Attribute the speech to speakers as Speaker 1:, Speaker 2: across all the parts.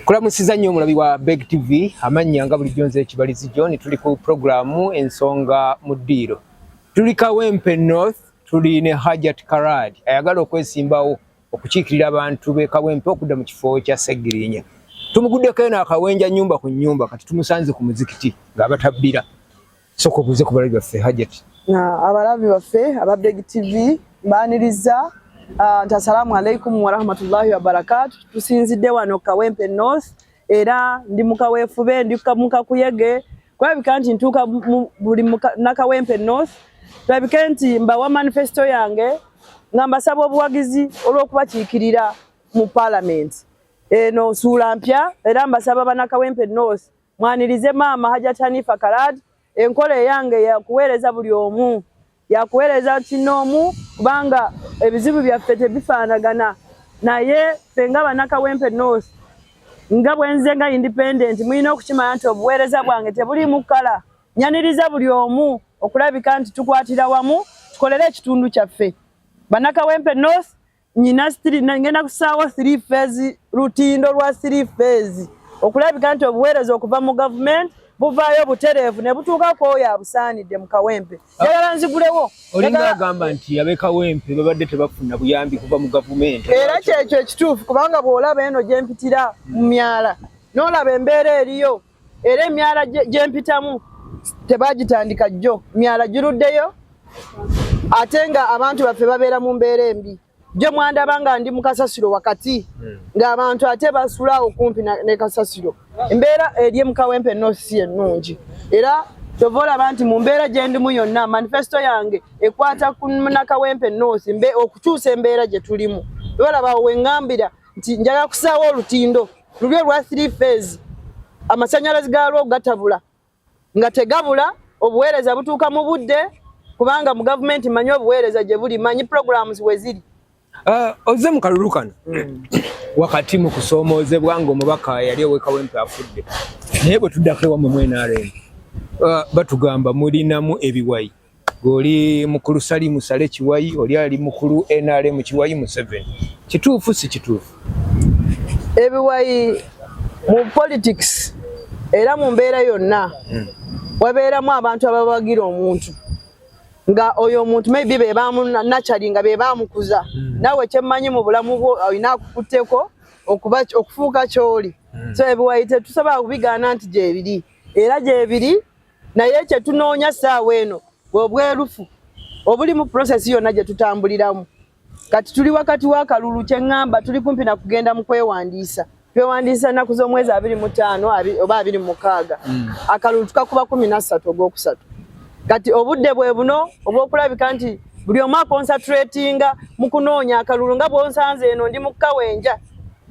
Speaker 1: Kulamusiza nnyo omulabi wa Beg TV amanya nga bulijjo nze Kibalizi John tuli ku programu ensonga mu ddiiro. Tuli Kawempe North, tuli ne Hajat Karad ayagala okwesimbawo okukiikirira abantu be Kawempe okudda mu kifo kya Segirinya. Tumuguddeko eno akawenja nyumba ku nyumba kati tumusanze ku muzikiti ng'abatabbira. Soko buze ku balabi baffe Hajat.
Speaker 2: Abalabi baffe aba Beg TV mbaniriza Assalamu alaikum wa rahmatullahi wa barakatuh. Tusinzidde wano Kawempe North era ndi mukaweefube ndi mukakuyege kwabika nti ntuuka buli na Kawempe North twabika nti mbawa manifesto yange ngamba sabo obuwagizi olw'okubakiikirira mu parliament eno suula mpya era mbasaba bana Kawempe North mwanirize maama Hajat Hanifa Karad enkola yange ya kuweereza buli omu yakuweereza kinoomu kubanga ebizibu byaffe tebifaanagana naye fenga bana Kawempe North nga bwenze nga independent mulina okukimanya nti obuweereza bwange tebuli mu kkala nyaniriza buli omu okulabika nti tukwatira wamu tukolere ekitundu kyaffe bana Kawempe North ngenda kusaawa 3 phase lutindo lwa 3 phase okulabika nti obuweereza okuva mu government buvaayo butereevu ne butuuka kwoyo abusaanidde mu Kawempe. Njagala nzigulewo.
Speaker 1: Olinga agamba nti abe Kawempe babadde tebafuna buyambi kuva mu gavumenti.
Speaker 2: Era kyekyo ekituufu kubanga bw'olaba eno gye mpitira mu myala n'olaba embeera eriyo era emyala gye mpitamu tebagitandika jjo myala giruddeyo ate nga abantu baffe babeera mu mbeera embi. Jjo mwandaba nga ndi mu kasasiro wakati ng'abantu ate basula okumpi ne kasasiro. Embeera eri mu Kawempe North si ennungi era tovola abantu mu mbeera gye ndimu yonna manifesto yange ekwata ku na Kawempe North okukyusa embeera gye tulimu. Olaba wengambira nti njaga kusaawa olutindo lulwe lwa 3 phase amasanyalazi gaalwo gatabula nga tegabula obuweereza butuuka mu budde kubanga mu government manyi obuweereza gye buli manyi programs weziri.
Speaker 1: Oze mu kalulu kano wakati mu kusoomozebwa ng'omubaka yali owe Kawempe afudde naye bwe tuddako ewammwe mu NRM batugamba mulinamu ebiwayi ng'oli mukulu Salimu Sale Kiwayi oli ali mukulu NRM Kiwayi Museveni kituufu si kituufu?
Speaker 2: Ebiwayi mu politics era mu mbeera yonna wabeeramu abantu ababagira omuntu nga oyo omuntu maybe bebamu nachalinga bebamukuza nawe kyemmanyi mu bulamu bwo olina kukutteko okufuuka kyoli so ebiwayi tetusaba kubigaana nti gyebiri era gyebiri naye kye tunoonya ssaawa eno bwebwerufu obuli mu process yonna gye tutambuliramu kati tuli wakati w'akalulu kyeŋŋamba tuli kumpi na kugenda mu kwewandiisa twewandiisa ennaku z'omwezi 25 oba 26 akalulu tukakuba 13 ogwokusatu kati obudde bwe buno obwokulabika nti buli omu akonsatratinga mu kunoonya akalulu nga bwonsanze eno ndi mu Kawenja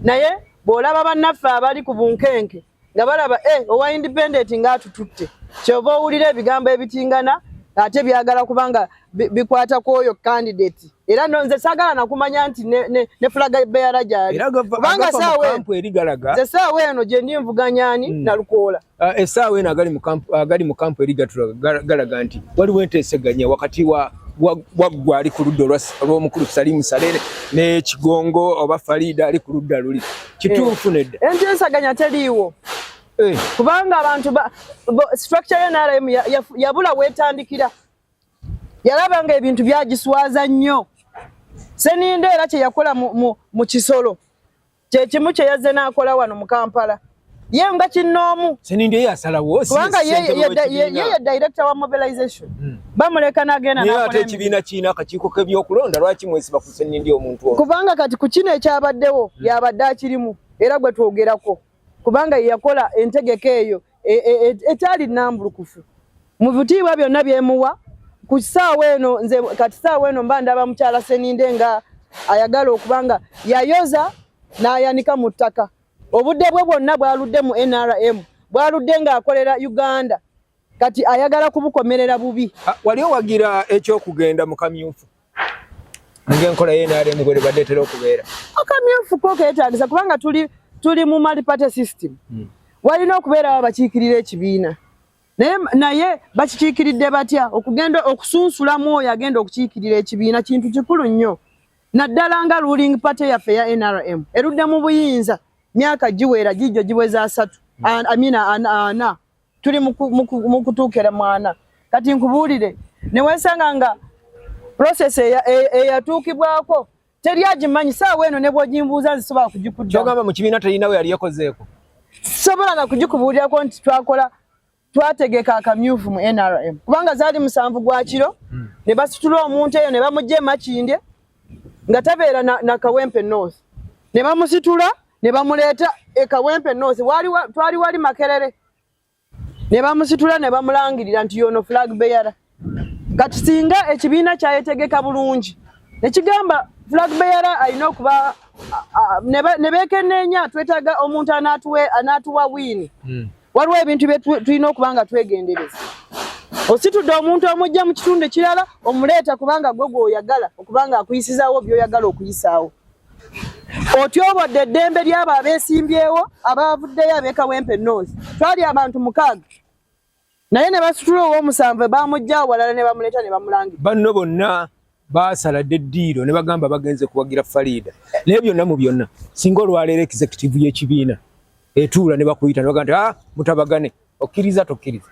Speaker 2: naye bw'olaba bannaffe abali ku bunkenke nga balaba owa independent ng'atututte kyova owulira ebigambo ebitingana ate byagala kubanga bikwata ku oyo candidate era nze saagala nakumanya nti ne flag bearer gyali kubanga saawa eno gye ndi nvuganyani Nalukoola
Speaker 1: essaawa eno agali mu kampu erigalaga nti waliwo enteeseganya wakati waggwa ali ku ludda olw'omukulu Salimu Sale ne Kigongo oba Farida ali ku ludda luli kituufu nedda
Speaker 2: enteeseganya teriiwo kubanga abantu structure ya NRM yabula wetandikira yalabanga ebintu byagiswaza nnyo Seninde era kye yakola mu Kisolo kye kimu kye yazze n'akola wano mu Kampala ye nga kinoomu
Speaker 1: Seninde yasalawo
Speaker 2: kubanga ye director wa mobilization bamuleka n'agenda
Speaker 1: n'akola ate ekibiina kiina akakiiko k'ebyokulonda lwaki mwesiba ku Seninde omuntu ono
Speaker 2: kubanga kati ku kino ekyabaddewo yabadde akirimu era gwe twogerako kubanga yakola entegeko eyo etali nnambulukufu mu butiibwa byonna byemuwa ku ssaawa eno nze kati ssaawa eno mba ndaba mukyala Seninde nga ayagala okubanga yayoza n'ayanika mu ttaka obudde bwe bwonna bwaludde mu NRM bwaludde ng'akolera Uganda kati ayagala kubukomerera bubi.
Speaker 1: Wali owagira ekyokugenda mu kamyufu ng'enkola y'NRM bwe badde tera okubeera
Speaker 2: akamyufu ko keetaagisa kubanga tuli mu multi-party system walina okubeera abakiikirira ekibiina naye bakikiikiridde batya okugenda okusunsulamu oyo agenda okukiikirira ekibiina kintu kikulu nnyo naddala nga ruling party yaffe ya NRM erudde mu buyinza myaka giwera gijjo giweza 3 amina ana tuli mukutukira mwana kati nkubulire ne wesanga nga process eyatukibwako teri agimanyi sawa eno ne bwojimbuza nsoba kujikudda
Speaker 1: kyogamba mu kibiina talinawe yali yakozeeko
Speaker 2: sobola na kujikubulirako nti twakola twategeka akamyufu mu NRM kubanga zaali 7 gwa kiro ne basitula omuntu eyo ne bamujje Makindye nga tabeera na Kawempe North ne bamusitula ne bamuleeta Kawempe North twali wali Makerere ne bamusitula ne bamulangirira nti yono flag bearer kati singa ekibiina kyayetegeka bulungi ne kigamba flag bearer alina okuba ne bekenneenya twetaaga omuntu anaatuwa wini waliwo ebintu bye tulina okubanga twegendereza ositudde omuntu omujja mu kitundu kirala omuleeta kubanga gwe gw'oyagala okubanga akuyisizaawo by'oyagala okuyisaawo otyobodde eddembe ly'abo abeesimbyewo abavuddeyo ab'Ekawempe North twali abantu 6 naye ne basitula ow'omusanvu bamujjaawo walala ne bamuleeta ne bamulangira
Speaker 1: banno bonna basaladde eddiiro ne bagamba bagenze kuwagira Farida naye byonna mu byonna singa olwaleero executive y'ekibiina etuula ne bakuyita ne bagamba nti mutabagane okkiriza tokkiriza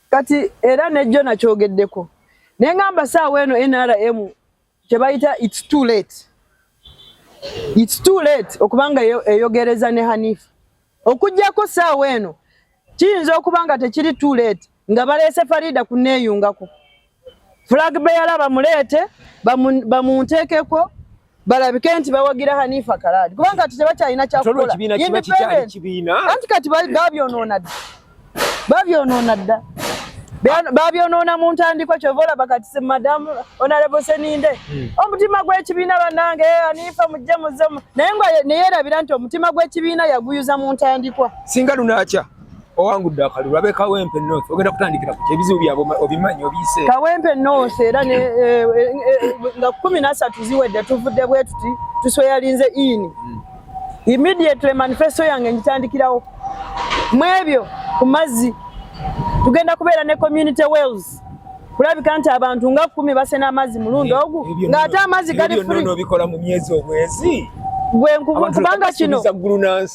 Speaker 2: kati era nejjo nakyogeddeko naye ngamba saawa eno NRM kye bayita it's too late okubanga eyogereza ne Hanifa okujjako saawa eno kiyinza okubanga tekiri too late nga baleese Farida kuneeyungako flag bearer bamuleete bamunteekeko balabike nti bawagira Hanifa Karadi kubanga tebakyalina kyakukola anti kati babyonoona dda babyonoona mu ntandikwa kyovola bakati madamu Honorable Seninde omutima gw'ekibiina bannange Hanifa mujje muzzemu naye neyeerabira nti omutima gw'ekibiina yaguyuza mu ntandikwa
Speaker 1: singa lunaaca owangudde akalulu abe Kawempe North ogenda kutandikira ku ebizibu byabo obimanyi obiyise
Speaker 2: Kawempe North era nga 13 ziwedde tuvudde bwe tuti tusweyalinze ini immediately manifesto yange ngitandikirawo mwebyo ku mazzi tugenda kubeera ne community wells kulabika nti abantu nga 10 basena amazzi mulundi ogu nga ate amazzi gali free
Speaker 1: no bikola mu myezi omwezi
Speaker 2: kubanga kino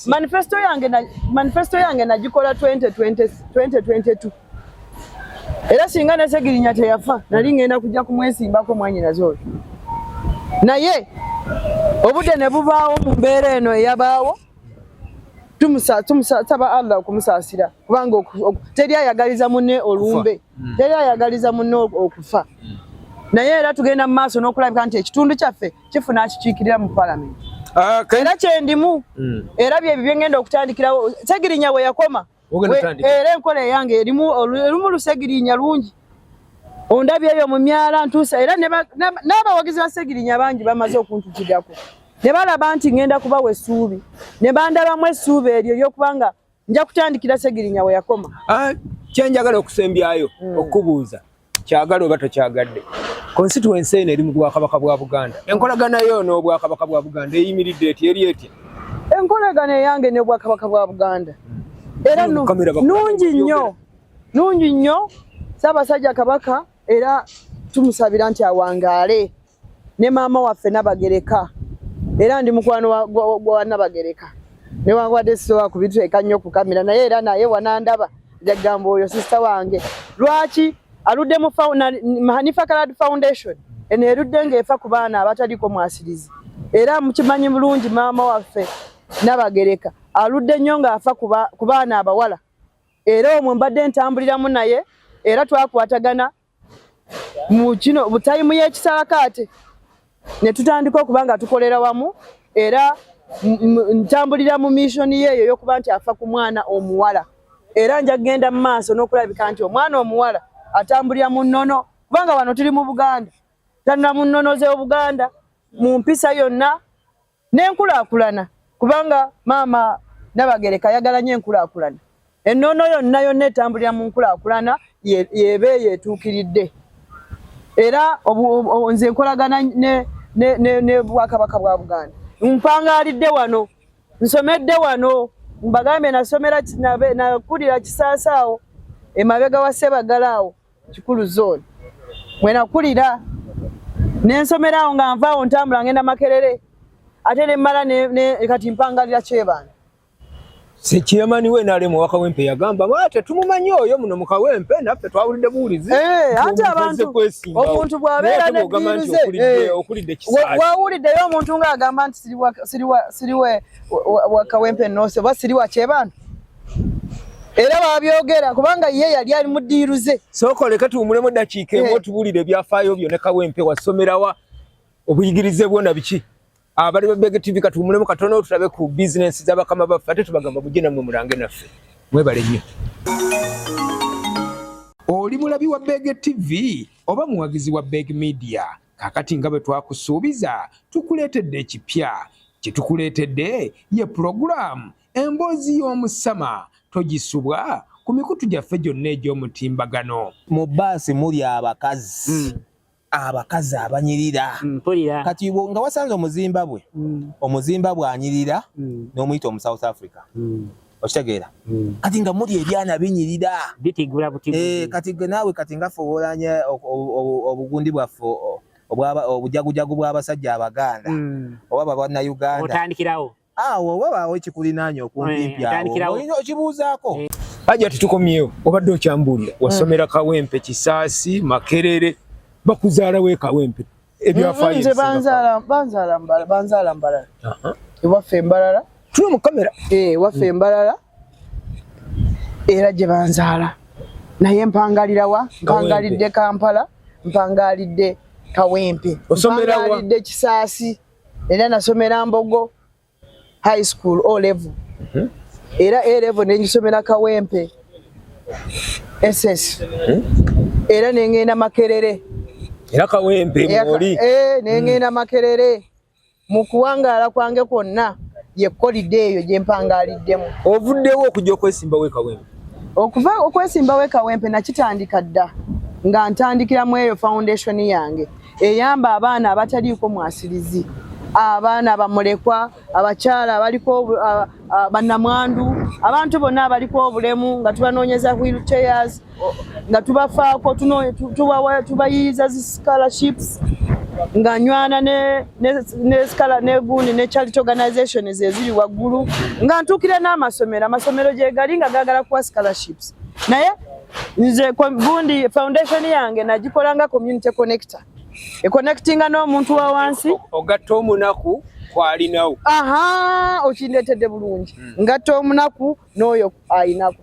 Speaker 2: manifesto yange nagikola 2022 era singa ne Segirinya teyafa nali ngenda kujja kumwesimbako mwanyinaze oyo naye obudde ne bubaawo mu mbeera eno eyabaawo tumusaba Allah okumusaasira kubanga teri ayagaliza munne olumbe teri ayagaliza munne okufa naye era tugenda mu maaso n'okulabika nti ekitundu kyaffe kifuna akikiikirira mu parliament era kyendimu era byebyo ngenda okutandikirawo Segirinya we yakoma era enkola eyange erimu Lusegirinya lungi ondabyeyo mu myala ntuusa era n'abawagizi ba Segirinya bangi bamaze okuntukirako ne balaba nti ngenda kubawa essuubi ne bandabamu essuubi eryo eryokubanga nja kutandikira Segirinya we yakoma
Speaker 1: kyenjagala okusembyayo okubuuza kyagala oba tokyagadde constituency eno eri mu Bwakabaka bwa Buganda enkolagana yo n'Obwakabaka bwa Buganda eyimiridde eti eri eti
Speaker 2: enkolagana eyange n'Obwakabaka bwa Buganda era nungi nnyo Ssaabasajja Kabaka era tumusabira nti awangaale ne maama waffe Nabagereka era ndi mukwano wa Nabagereka newankubadde sisobola kubiteeka nnyo ku kamera naye era naye wanandaba jagamba oyo sisita wange lwaki aludde mu Hanifa Karadi Foundation eno erudde ng'efa ku baana abataliko mwasirizi era mukimanyi bulungi maama waffe Nabagereka aludde nnyo ng'afa ku baana abawala era omwo mbadde ntambuliramu naye era twakwatagana mu kino butayimu y'ekisalakaate ne tutandika okuba nga tukolera wamu era ntambulira mu missoni yeeyo y'okuba nti afa ku mwana omuwala era nja kugenda mu maaso n'okulabika nti omwana omuwala atambulira mu nnono kubanga wano tuli mu Buganda tanna mu nnono z'Obuganda mu mpisa yonna n'enkulaakulana kubanga maama Nabagereka ayagala nnyo enkulaakulana ennono yonna etambulira mu nkulaakulana yebe yeetuukiridde era nze nkolagana ne Bwakabaka bwa Buganda mpangalidde wano nsomedde wano mbagambe nasomera nakulira Kisaasaawo emabega wa Ssebagalaawo kikulu zone mwe nakulira nensomerawo nga nvaawo ntambula ngenda Makerere ate ne mmala kati mpangalira Kyebanja
Speaker 1: Sekiyamani we nale mu Wakawempe yagamba mwate tumumanyi oyo muno mu Kawempe naffe twawulidde buulizi
Speaker 2: ate abantu omuntu bw'abeera n'eddiiruze
Speaker 1: okulidde kisaasi
Speaker 2: wawuliddeyo omuntu ng'agamba nti siriwe Wakawempe North oba siriwa Kyebantu era babyogera kubanga ye yali ali mu ddiiruze
Speaker 1: soko leka tuwumulemu eddakiika emu otubuulire ebyafaayo byo ne Kawempe wasomerawa obuyigirize bwona biki abali ba Beg TV katuwumulemu katono tulabe ku business z'abakama baffe ate tubagamba mujje nammwe mulange naffe mwebale nnyo oli mulabi wa Beg TV oba muwagizi wa Beg Media kakati nga bwe twakusuubiza tukuleetedde ekipya kye tukuleetedde ye program emboozi y'omusama togisubwa ku mikutu gyaffe gyonna egy'omutimbagano
Speaker 3: mu baasi muli abakazi abakazi abanyirira kati nga wasanze omuzimbabwe omuzimbabwe anyirira n'omuyita omu South Africa okitegeera kati nga muli ebyana binyirira
Speaker 4: bitigula butigula
Speaker 3: kati gwe naawe kati nga ffe obolanya obugundi bwaffe obujagujagu bw'abasajja abaganda oba bannayuganda
Speaker 4: otandikirawo
Speaker 3: awo wabaawo ekikulinaanya okumpimpiawo olina okibuuzaako
Speaker 1: ajja titukomyewo obadde okyambuulira wasomera Kawempe Kisaasi Makerere bakuzaalawo e Kawempe ebyafaayo
Speaker 2: nze banzaala Mbalala ewaffe Mbalala
Speaker 1: tuli mu kamera
Speaker 2: waffe Mbalala era gye banzaala naye mpangalirawa mpangalidde Kampala mpangalidde Kawempe mpangalidde Kisaasi era nasomera Mbogo High School O level era A level nengisomera Kawempe SS era nengenda Makerere
Speaker 1: era Kawempe mwoli
Speaker 2: nengenda Makerere mu kuwangaala kwange kwonna ye kolide eyo gye mpangaliddemu
Speaker 1: ovuddewo okujja okwesimbawo e Kawempe
Speaker 2: okuva okwesimbawo e Kawempe nakitandika dda nga ntandikira mu eyo foundation yange eyamba abaana abataliiko mwasirizi abaana bamulekwa abakyala abaliko bannamwandu abantu bonna abaliko obulemu nga tubanoonyeza wheelchairs nga tubafaako tubayiiza zi scholarships nga nywana ne gundi ne charity organizations eziri waggulu nga ntuukira n'amasomero gye gali nga gaagala kuwa scholarships naye nze gundi foundation yange nagikolanga community connector connectinga n'omuntu wa wansi
Speaker 1: ogatta omunaku kwalinawo
Speaker 2: okindeetedde bulungi ngatta omunaku n'oyo ayinaku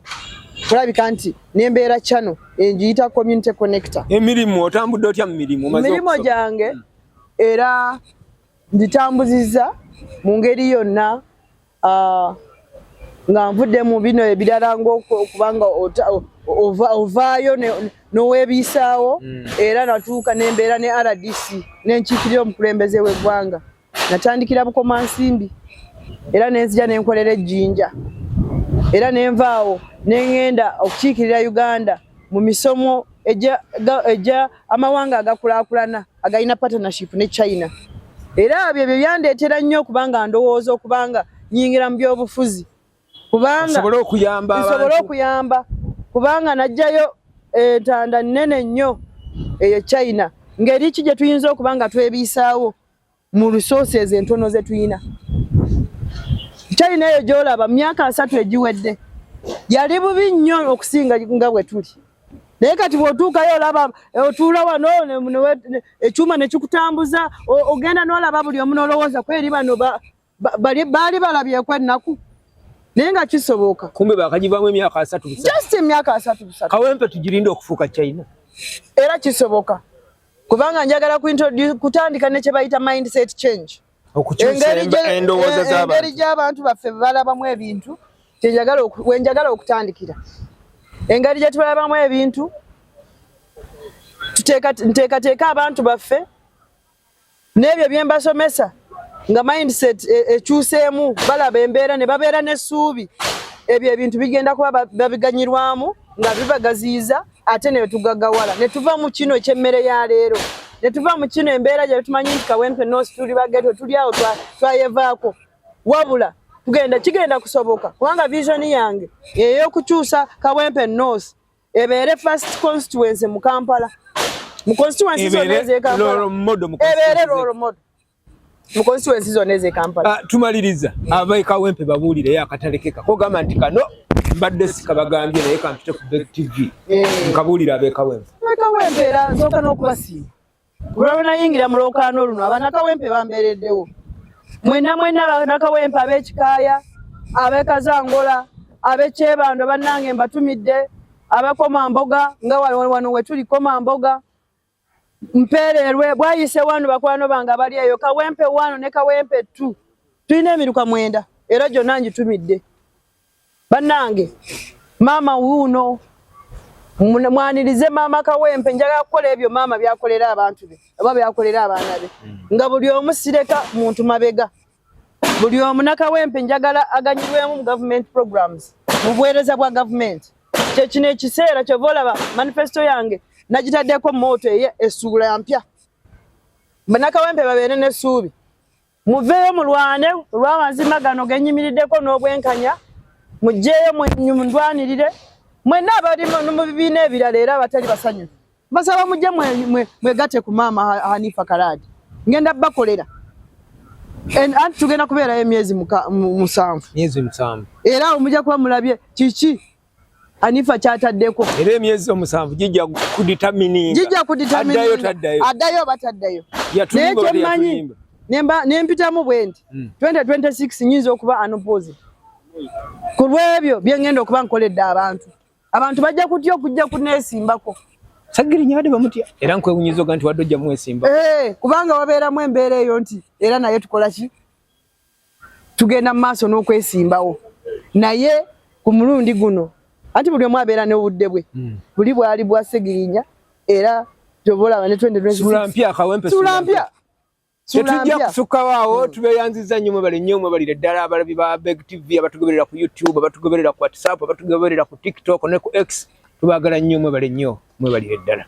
Speaker 2: kulabika nti nembeera channel engiyita community connector
Speaker 1: emirimu otambudde otya mu mirimu
Speaker 2: gyange era ngitambuziza mu ngeri yonna nga nvudde mu bino ebirala ng'okubanga ovaayo n'oweebisaawo era natuuka nembeera ne RDC nenkiikirira omukulembeze w'eggwanga natandikira Bukomansimbi era nenzija nenkolera ejjinja era nenvaawo nengenda okukiikirira Uganda mu misomo ejja amawanga agakulaakulana agalina partnership ne China era ebyo byandeetera nnyo okubanga ndowooza okubanga nyingira mu byobufuzi kubanga nsobola okuyamba kubanga najjayo entanda nnene nnyo eyo China ngeri ki gye tuyinza okubanga twebiisaawo mu resources entono ze tuyina China eyo gy'olaba myaka 3 egiwedde yali bubi nnyo okusinga nga bwe tuli naye kati bw'otuukayo olaba otuula wano ekyuma ne kikutambuza ogenda n'olaba buli omu n'olowooza kweri bano baali balabyeko ennaku naye nga kisoboka
Speaker 1: kumbe bakagivaamu emyaka 3
Speaker 2: just emyaka 3
Speaker 1: Kawempe tugirinde okufuuka China
Speaker 2: era kisoboka kubanga njagala kutandika ne kye bayita mindset change
Speaker 1: okukyusa endowooza z'abantu
Speaker 2: engeri gy'abantu baffe balabamu ebintu wenjagala okutandikira engeri gye tulabamu ebintu nteekateeka abantu baffe n'ebyo bye mbasomesa nga mindset ekyuseemu balaba embeera ne babeera n'essuubi ebyo ebintu bigenda kuba babiganyirwamu nga bibagaziiza ate ne tugagawala ne tuva mu kino eky'emmere ya leero ne tuva mu kino embeera gye tumanyi nti Kawempe North tuli bageto tuli awo twayevaako wabula kigenda kusoboka kubanga vision yange ey'okukyusa Kawempe North ebeere first constituency mu Kampala mu constituency zonna ez'e Kampala ebeere role model mu constituency zone ze Kampala.
Speaker 1: Tumaliriza abayi Kawempe babuulire yakatalekeka ko gamba nti kano mbadde sikabagambye naye kampite ku Big TV nkabuulira abayi Kawempe.
Speaker 2: Kawempe era nsooka n'okubasiima. Kulabona yingira mu lwokaano luno abaana Kawempe bambeereddewo. Mwena abaana Kawempe ab'ekikaaya, ab'ekazangola, ab'ekyebando bannange mbatumidde, abakomamboga nga wano we tuli komamboga. Mpererwe bwayise wano bakwano banga bali eyo Kawempe 1 ne Kawempe 2 tulina emiruka 9 era gyonna ngitumidde bannange mama wuno mwanirize mama Kawempe njagala kukola ebyo mama byakolera abantu be aba byakolera abaana be nga buli omu sireka muntu mabega buli omu na Kawempe njagala aganyirwemu mu government programs mu buweereza bwa government kyekino ekiseera kyovolaba manifesto yange najitaddeko moto eye essuula ya mpya bana Kawempe babeere n'essuubi muveeyo mulwane olw'amazima gano genyimiriddeko n'obwenkanya mujjeeyo mundwanirire mwenna abali mu bibiina ebirala era abatali basanyufu basaba mujje mwegate ku maama Hanifa Karadi ngenda bakolera anti tugenda kubeerayo emyezi 7 era omujja kuba mulabye kiki Hanifa kyataddeko
Speaker 1: era emyezi 7 jijja kuditamininga addayo bataddayo naye nempitamu bwendi 2026 nyinza okuba unopposed ku lwebyo byengenda okuba nkoledde abantu bajja kutya okujja kuneesimbako sagirinyade bamutya era nkwewunyiza nti wadde ojja mwesimba
Speaker 2: kubanga wabeeramu embeera eyo nti era naye tukola ki tugenda mu maaso n'okwesimbawo naye ku mulundi guno anti buli omu abeera n'obudde bwe buli bwali bwa Segirinya era tobolaba ne 2026 sulampya
Speaker 1: tetujja kusukkawo tubeyanziza nnyo mwebale nnyo mwebalire ddala abalabi ba Big TV abatugoberera ku YouTube abatugoberera ku WhatsApp abatugoberera ku TikTok ne ku X tubaagala nnyo mwebale nnyo mwebalire ddala